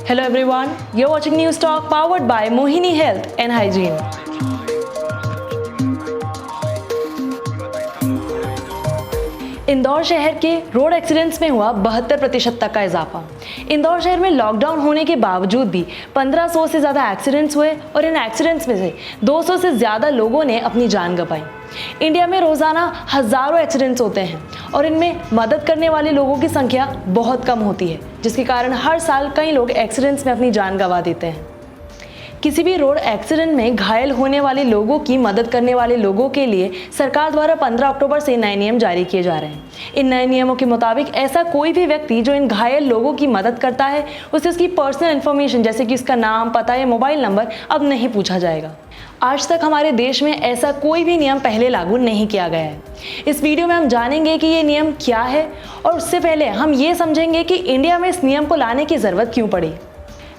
Hello everyone, you're watching News Talk powered by Mohini Health and Hygiene. Indore शहर के road accidents में हुआ 72% तक का इजाफा। इंदौर शहर में लॉकडाउन होने के बावजूद भी 1500 से ज़्यादा एक्सीडेंट्स हुए और इन एक्सीडेंट्स में से 200 से ज़्यादा लोगों ने अपनी जान गंवाई। इंडिया में रोज़ाना हज़ारों एक्सीडेंट्स होते हैं और इनमें मदद करने वाले लोगों की संख्या बहुत कम होती है, जिसके कारण हर साल कई लोग एक्सीडेंट्स में अपनी जान गंवा देते हैं। किसी भी रोड एक्सीडेंट में घायल होने वाले लोगों की मदद करने वाले लोगों के लिए सरकार द्वारा 15 अक्टूबर से नए नियम जारी किए जा रहे हैं। इन नए नियमों के मुताबिक ऐसा कोई भी व्यक्ति जो इन घायल लोगों की मदद करता है, उसे उसकी पर्सनल इन्फॉर्मेशन जैसे कि उसका नाम, पता या मोबाइल नंबर अब नहीं पूछा जाएगा। आज तक हमारे देश में ऐसा कोई भी नियम पहले लागू नहीं किया गया है। इस वीडियो में हम जानेंगे कि ये नियम क्या है और उससे पहले हम ये समझेंगे कि इंडिया में इस नियम को लाने की ज़रूरत क्यों पड़ी।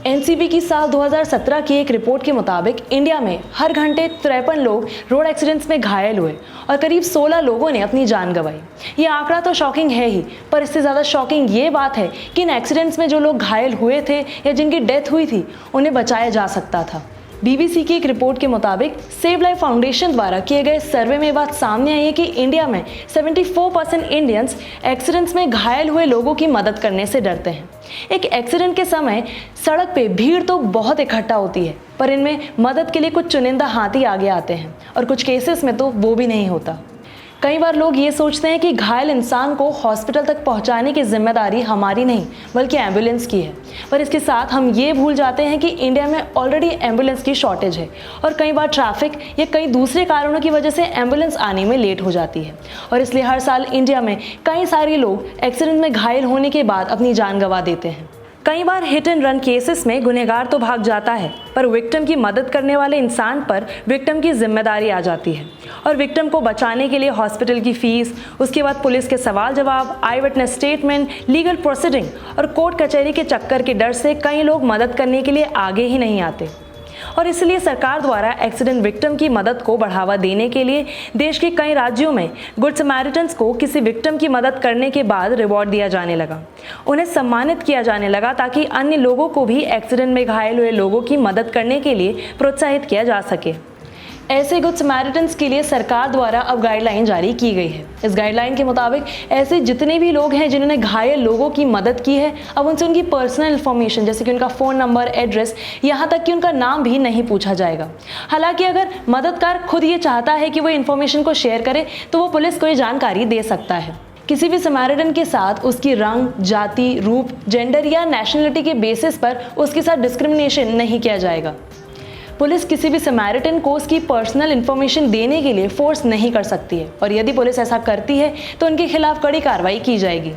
एनसीबी की साल 2017 की एक रिपोर्ट के मुताबिक इंडिया में हर घंटे 53 लोग रोड एक्सीडेंट्स में घायल हुए और करीब 16 लोगों ने अपनी जान गंवाई। ये आंकड़ा तो शॉकिंग है ही, पर इससे ज़्यादा शॉकिंग ये बात है कि इन एक्सीडेंट्स में जो लोग घायल हुए थे या जिनकी डेथ हुई थी, उन्हें बचाया जा सकता था। बीबीसी की एक रिपोर्ट के मुताबिक सेव लाइफ फाउंडेशन द्वारा किए गए सर्वे में बात सामने आई है कि इंडिया में 74% इंडियंस एक्सीडेंट्स में घायल हुए लोगों की मदद करने से डरते हैं। एक एक्सीडेंट के समय सड़क पे भीड़ तो बहुत इकट्ठा होती है, पर इनमें मदद के लिए कुछ चुनिंदा हाथी आगे आते हैं और कुछ केसेस में तो वो भी नहीं होता। कई बार लोग ये सोचते हैं कि घायल इंसान को हॉस्पिटल तक पहुंचाने की जिम्मेदारी हमारी नहीं बल्कि एम्बुलेंस की है, पर इसके साथ हम ये भूल जाते हैं कि इंडिया में ऑलरेडी एम्बुलेंस की शॉर्टेज है और कई बार ट्रैफिक या कई दूसरे कारणों की वजह से एम्बुलेंस आने में लेट हो जाती है और इसलिए हर साल इंडिया में कई सारे लोग एक्सीडेंट में घायल होने के बाद अपनी जान गंवा देते हैं। कई बार हिट एंड रन केसेस में गुनहगार तो भाग जाता है, पर विक्टिम की मदद करने वाले इंसान पर विक्टिम की जिम्मेदारी आ जाती है और विक्टिम को बचाने के लिए हॉस्पिटल की फीस, उसके बाद पुलिस के सवाल जवाब, आई विटनेस स्टेटमेंट, लीगल प्रोसीडिंग और कोर्ट कचहरी के चक्कर के डर से कई लोग मदद करने के लिए आगे ही नहीं आते। और इसलिए सरकार द्वारा एक्सीडेंट विक्टिम की मदद को बढ़ावा देने के लिए देश के कई राज्यों में गुड समैरिटन्स को किसी विक्टिम की मदद करने के बाद रिवॉर्ड दिया जाने लगा, उन्हें सम्मानित किया जाने लगा ताकि अन्य लोगों को भी एक्सीडेंट में घायल हुए लोगों की मदद करने के लिए प्रोत्साहित किया जा सके। ऐसे गुड समैरिटन्स के लिए सरकार द्वारा अब गाइडलाइन जारी की गई है। इस गाइडलाइन के मुताबिक ऐसे जितने भी लोग हैं जिन्होंने घायल लोगों की मदद की है, अब उनसे उनकी पर्सनल इन्फॉर्मेशन जैसे कि उनका फ़ोन नंबर, एड्रेस, यहाँ तक कि उनका नाम भी नहीं पूछा जाएगा। हालांकि अगर मददगार खुद ये चाहता है कि वो इन्फॉर्मेशन को शेयर करे तो वो पुलिस को ये जानकारी दे सकता है। किसी भी समैरिटन के साथ उसकी रंग, जाति, रूप, जेंडर या नेशनलिटी के बेसिस पर उसके साथ डिस्क्रिमिनेशन नहीं किया जाएगा। पुलिस किसी भी समैरिटन को उसकी पर्सनल इन्फॉर्मेशन देने के लिए फोर्स नहीं कर सकती है और यदि पुलिस ऐसा करती है तो उनके खिलाफ कड़ी कार्रवाई की जाएगी।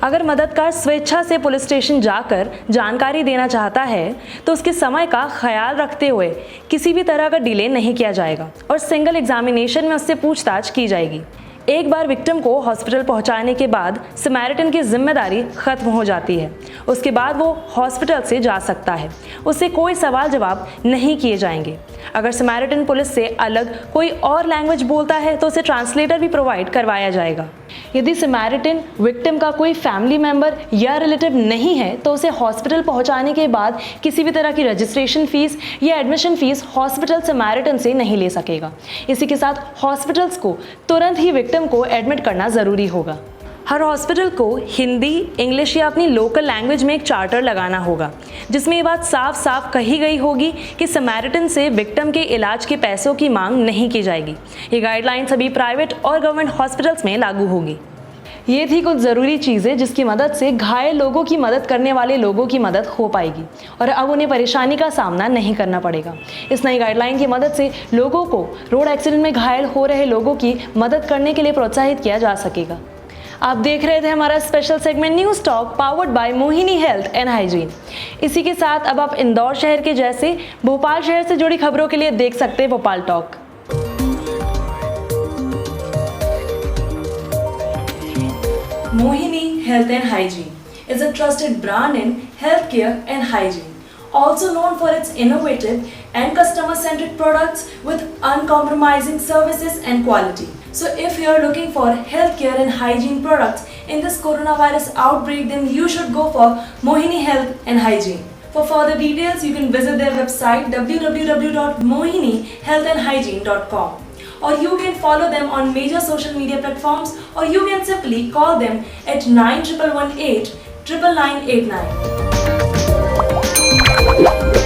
अगर मददगार स्वेच्छा से पुलिस स्टेशन जाकर जानकारी देना चाहता है तो उसके समय का ख्याल रखते हुए किसी भी तरह का डिले नहीं किया जाएगा और सिंगल एग्जामिनेशन में उससे पूछताछ की जाएगी। एक बार विक्टिम को हॉस्पिटल पहुंचाने के बाद समैरिटन की जिम्मेदारी खत्म हो जाती है। उसके बाद वो हॉस्पिटल से जा सकता है, उससे कोई सवाल जवाब नहीं किए जाएंगे। अगर समैरिटन पुलिस से अलग कोई और लैंग्वेज बोलता है तो उसे ट्रांसलेटर भी प्रोवाइड करवाया जाएगा। यदि समैरिटन विक्टिम का कोई फैमिली मेंबर या रिलेटिव नहीं है तो उसे हॉस्पिटल पहुंचाने के बाद किसी भी तरह की रजिस्ट्रेशन फीस या एडमिशन फीस हॉस्पिटल समैरिटन से नहीं ले सकेगा। इसी के साथ हॉस्पिटल्स को तुरंत ही विक्टिम को एडमिट करना ज़रूरी होगा। हर हॉस्पिटल को हिंदी, इंग्लिश या अपनी लोकल लैंग्वेज में एक चार्टर लगाना होगा जिसमें ये बात साफ साफ कही गई होगी कि समैरिटन से विक्टिम के इलाज के पैसों की मांग नहीं की जाएगी। ये गाइडलाइन सभी प्राइवेट और गवर्नमेंट हॉस्पिटल्स में लागू होगी। ये थी कुछ ज़रूरी चीज़ें जिसकी मदद से घायल लोगों की मदद करने वाले लोगों की मदद हो पाएगी और अब उन्हें परेशानी का सामना नहीं करना पड़ेगा। इस नई गाइडलाइन की मदद से लोगों को रोड एक्सीडेंट में घायल हो रहे लोगों की मदद करने के लिए प्रोत्साहित किया जा सकेगा। आप देख रहे थे हमारा special segment news talk powered by Mohini health and hygiene. इसी के साथ अब आप इंदौर शहर के जैसे भोपाल शहर से जुड़ी खबरों के लिए देख सकते हैं Bhopal talk. Mohini Health and Hygiene is a trusted brand in healthcare and hygiene, also known for its innovative and customer-centric products with uncompromising services and quality. So if you are looking for healthcare and hygiene products in this coronavirus outbreak, then you should go for Mohini Health and Hygiene. For further details, you can visit their website www.mohinihealthandhygiene.com, or you can follow them on major social media platforms, or you can simply call them at 9118 99989.